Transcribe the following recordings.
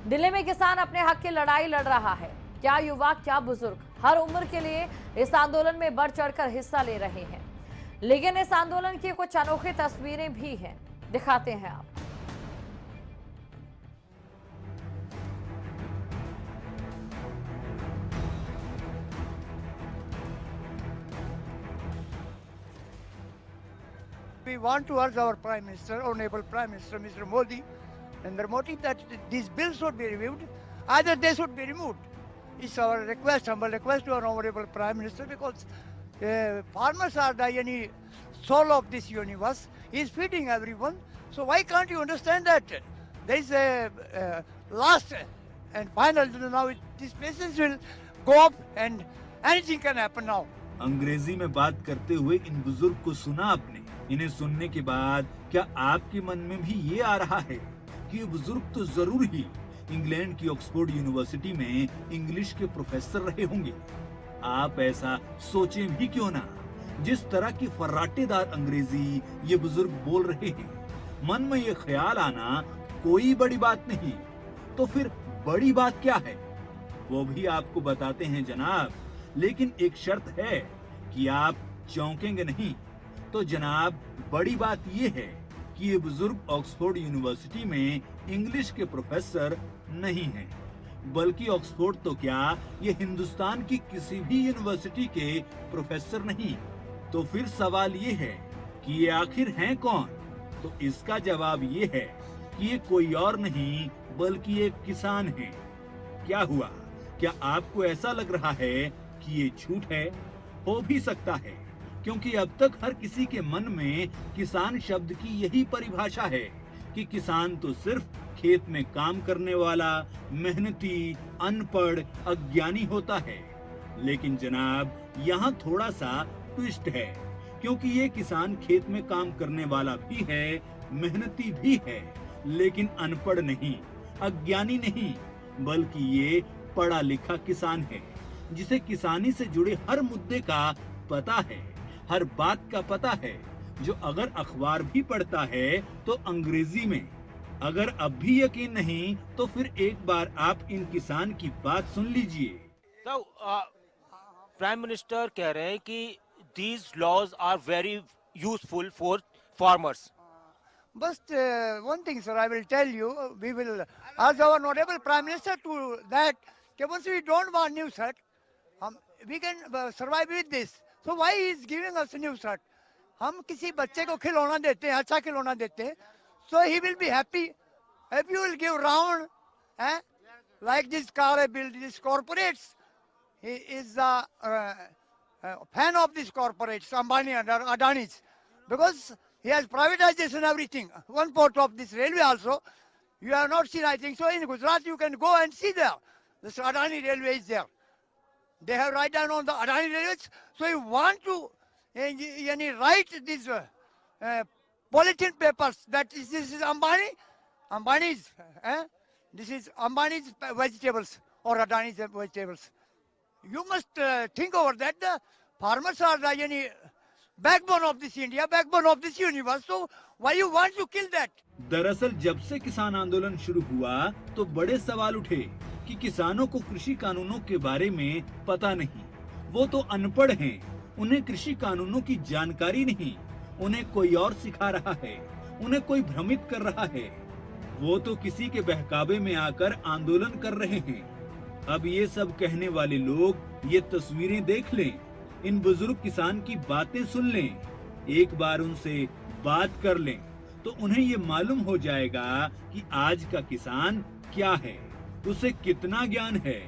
दिल्ली में किसान अपने हक की लड़ाई लड़ रहा है। क्या युवा, क्या बुजुर्ग, हर उम्र के लिए इस आंदोलन में बढ़ चढ़कर हिस्सा ले रहे हैं। लेकिन इस आंदोलन की कुछ अनोखी तस्वीरें भी हैं, दिखाते हैं आप। We want to urge our Prime Minister, Honorable Prime Minister, Mr. Modi, and Modi, that these bills should be reviewed. Either they should be removed. It's our request, humble request to our Honorable Prime Minister, because farmers are the soul of this universe. He's feeding everyone. So why can't you understand that there is a last and final? Now this patience will go up and anything can happen now. अंग्रेजी में बात करते हुए इन बुजुर्ग को सुना आपने। इन्हें सुनने के बाद क्या आपके मन में भी ये आ रहा है कि ये बुजुर्ग तो जरूर ही इंग्लैंड की ऑक्सफोर्ड यूनिवर्सिटी में इंग्लिश के प्रोफेसर रहे होंगे? आप ऐसा सोचें भी क्यों ना। जिस तरह की फर्राटेदार अंग्रेजी ये बुजुर्ग बोल रहे हैं, मन में ये ख्याल आना कोई बड़ी बात नहीं। तो फिर बड़ी बात क्या है, वो भी आपको बताते हैं जनाब। लेकिन एक शर्त है कि आप चौंकेंगे नहीं। तो जनाब, बड़ी बात ये है कि ये बुजुर्ग ऑक्सफोर्ड यूनिवर्सिटी में इंग्लिश के प्रोफेसर नहीं हैं, बल्कि ऑक्सफोर्ड तो क्या, ये हिंदुस्तान की किसी भी यूनिवर्सिटी के प्रोफेसर नहीं। तो फिर सवाल ये है कि ये आखिर हैं कौन? तो इसका जवाब ये है कि ये कोई और नहीं बल्कि एक किसान है। क्या हुआ? क्या आपको ऐसा लग रहा है कि ये झूठ है? हो भी सकता है, क्योंकि अब तक हर किसी के मन में किसान शब्द की यही परिभाषा है कि किसान तो सिर्फ खेत में काम करने वाला, मेहनती, अनपढ़, अज्ञानी होता है। लेकिन जनाब, यहाँ थोड़ा सा ट्विस्ट है, क्योंकि ये किसान खेत में काम करने वाला भी है, मेहनती भी है, लेकिन अनपढ़ नहीं, अज्ञानी नहीं, बल्कि ये पढ़ा लिखा किसान है, जिसे किसानी से जुड़े हर मुद्दे का पता है, हर बात का पता है, जो अगर अखबार भी पढ़ता है तो अंग्रेजी में। अगर अब भी यकीन नहीं तो फिर एक बार आप इन किसान की बात सुन लीजिए। तो प्राइम मिनिस्टर कह रहे हैं कि these laws are very useful for farmers. But one thing, sir, I will tell you, we will ask our Honorable Prime Minister to that, once we don't want new shirt, we can survive with this. So why he is giving us new shirt? हम किसी बच्चे को खिलौना देते हैं, अच्छा खिलौना देते हैं, so he will be happy. If you will give round, like this car build, this corporates, he is a fan of these corporates, Ambani and Adani's, because he has privatization everything. One part of this railway also, you have not seen, I think so. In Gujarat, you can go and see there. This Adani railway is there. They have write down on the Adani railways. So you want to write these bulletin papers that this is Ambani's, this is Ambani's vegetables or Adani's vegetables. You must think over that. The farmers are the backbone of this India, backbone of this universe. So why you want to kill that? दरअसल जब से किसान आंदोलन शुरू हुआ तो बड़े सवाल उठे कि किसानों को कृषि कानूनों के बारे में पता नहीं, वो तो अनपढ़ हैं, उन्हें कृषि कानूनों की जानकारी नहीं, उन्हें कोई और सिखा रहा है, उन्हें कोई भ्रमित कर रहा है, वो तो किसी के बहकावे में आकर आंदोलन कर रहे हैं। अब ये सब कहने वाले लोग ये तस्वीरें देख लें, इन बुजुर्ग किसान की बातें सुन लें, एक बार उनसे बात कर लें, तो उन्हें ये मालूम हो जाएगा कि आज का किसान क्या है, उसे कितना ज्ञान है।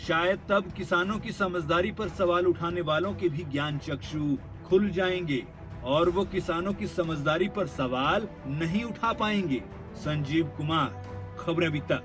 शायद तब किसानों की समझदारी पर सवाल उठाने वालों के भी ज्ञान चक्षु खुल जाएंगे और वो किसानों की समझदारी पर सवाल नहीं उठा पाएंगे। संजीव कुमार, खबरें अभी तक।